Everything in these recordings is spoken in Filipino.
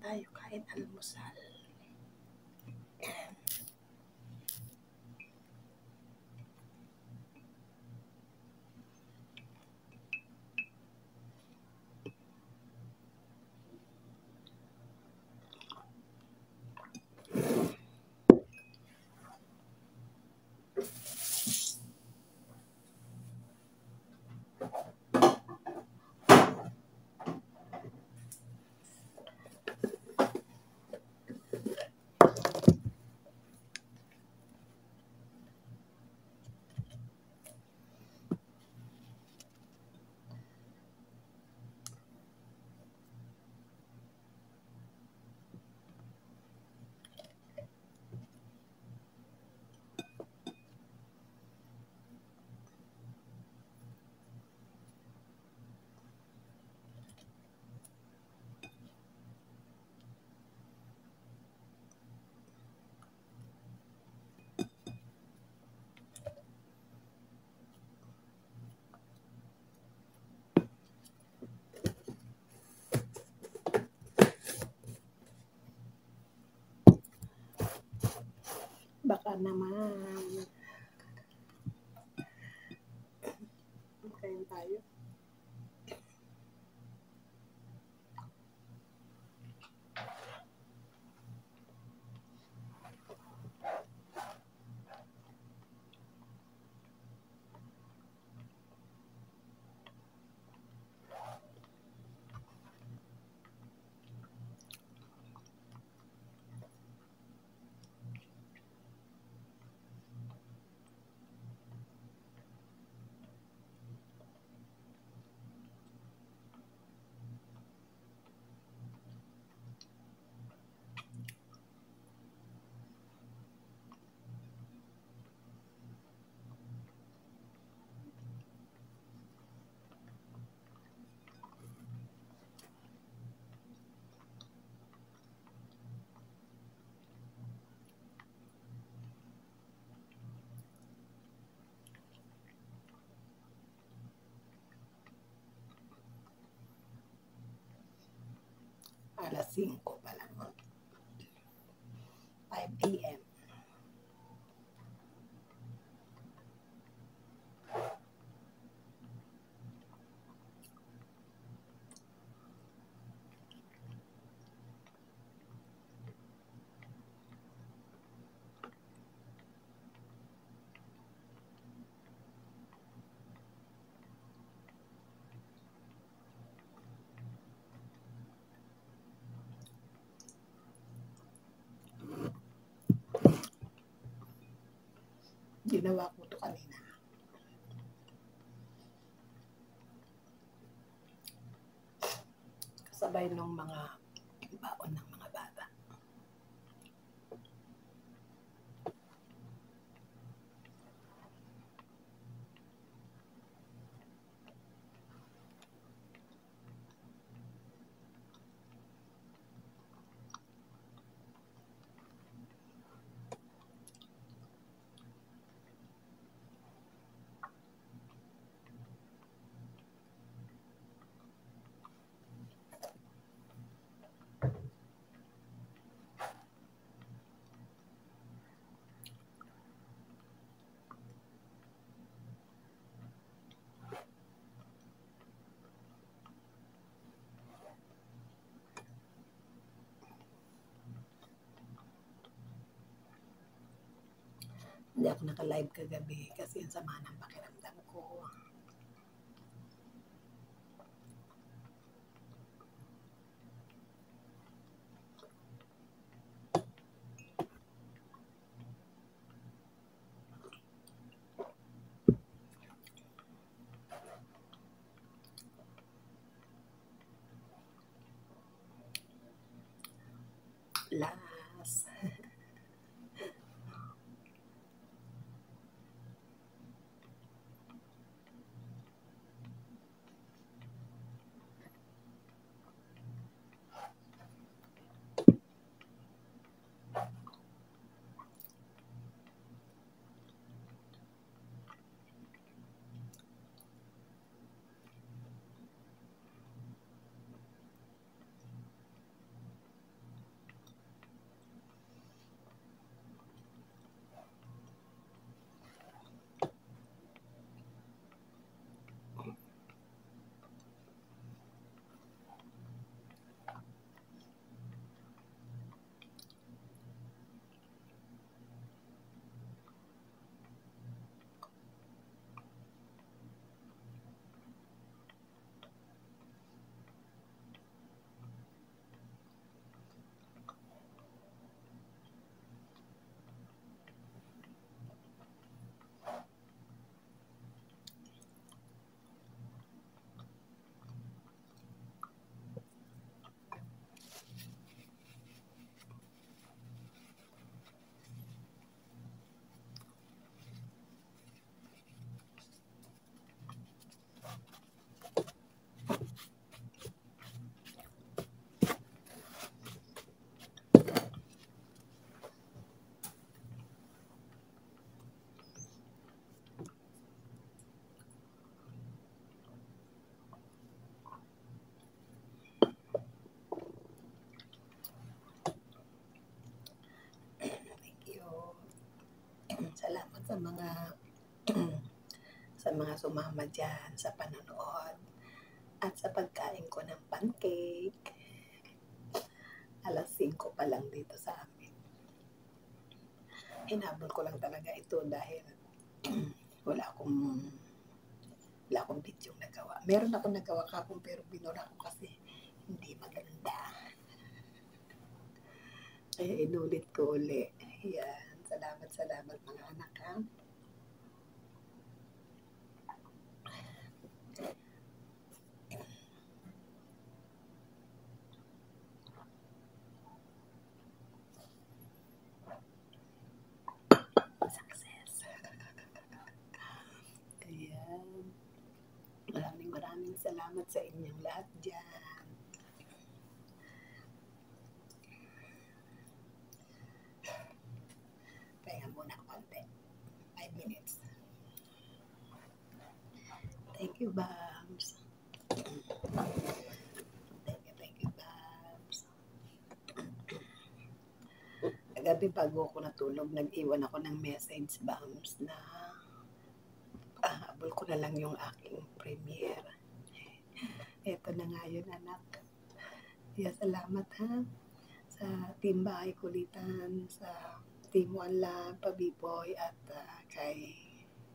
tayo kain almusal. Baka naman. Kain tayo. Alas 5 pa lang. 5 a.m. Ginawa ko to kanina. Kasabay ng mga baon ng mga bata. Hindi ako naka-live kagabi kasi ang sama ng pakiramdam ko. Last. sa mga sumama dyan sa panonood at sa pagkain ko ng pancake. Alas 5 pa lang dito sa amin. Hinabol ko lang talaga ito dahil wala akong video nagawa. Meron ako nagawa kapon pero binura ko kasi hindi maganda. Kaya inulit ko uli. Yan. Salamat mga anak ha. Success. Ayan. Maraming salamat sa inyong lahat dyan. Kaya muna konti. 5 minutes. Thank you, Babs. Thank you, Babs. Kagabi bago ako natulog, nag-iwan ako ng message, Babs, na habol ko na lang yung aking premiere. Eto na nga yun, anak. Kaya salamat ha sa Team Bahay Kulitan, sa Team One Love, Pabiboy, at kay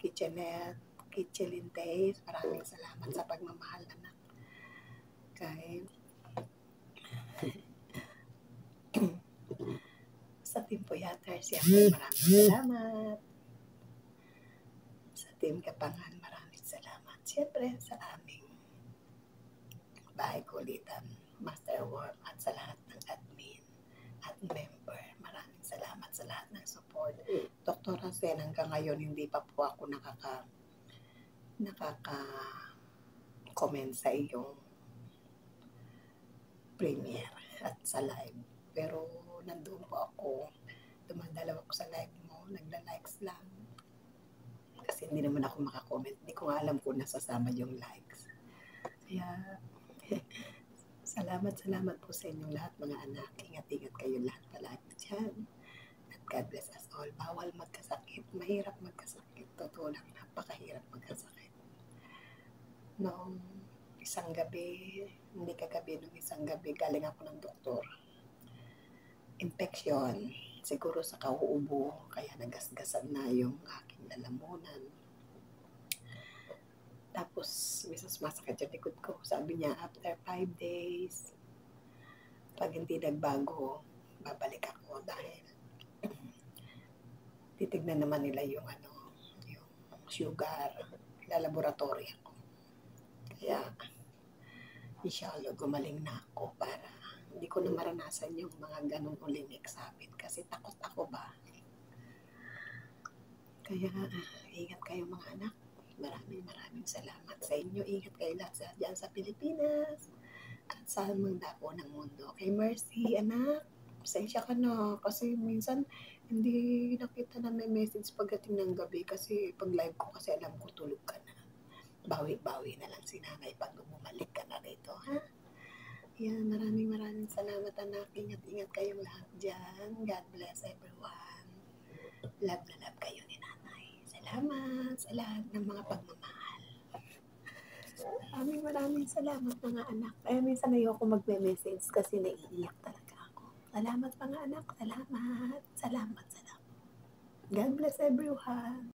Kitchenette, Kitchelin Taste. Maraming salamat sa pagmamahal, anak. Kay sa Team Puyater, siyempre maraming salamat. Sa Team Kapangan, maraming salamat. Siyempre sa aming Bahay Kulitan, Master Work, at sa lahat ng admin at member. Maraming salamat sa lahat ng support. Dr. Rasen, hanggang ngayon hindi pa po ako nakaka-comment sa iyong premiere at sa live. Pero nandun po ako, dumadalaw ako sa live mo, nagla-likes lang. Kasi hindi naman ako makakomment. Hindi ko nga alam kung nasasama yung likes. Kaya, salamat po sa inyong lahat mga anak. Ingat-ingat kayo lahat palagi dyan. At God bless us all. Bawal magkasakit. Mahirap magkasakit. Totoo lang, napakahirap magkasakit. Noong isang gabi, nung isang gabi, galing ako ng doktor. Infection. Siguro sa kauubo, kaya nagasgasan na yung aking lalamunan. Tapos, misas masakit yung likod ko. Sabi niya, after 5 days, pag hindi nagbago, babalik ako dahil titignan naman nila yung yung sugar, lalaboratory ako. Kaya, inshallah, gumaling na ako para hindi ko na maranasan yung mga ganong uling examen kasi takot ako ba. Kaya, ingat kayo mga anak. Maraming salamat sa inyo. Ingat kayo lahat dyan sa Pilipinas at sa mga dako ng mundo. Kay Mercy, anak, pasensya ka na kasi minsan hindi nakita na may message pagdating ng gabi kasi pag live ko kasi alam ko tulog ka na. Bawi-bawi na lang si nanay pag bumalik ka na rito, ha? Yan, maraming salamat anak. Ingat-ingat kayong lahat dyan. God bless everyone. Love na love kayo ni nanay. Salamat sa lahat ng mga pagmamahal. Maraming salamat mga anak. Kaya minsan ayoko magme-message kasi naiiyak talaga ako. Salamat mga anak. Salamat. God bless everyone.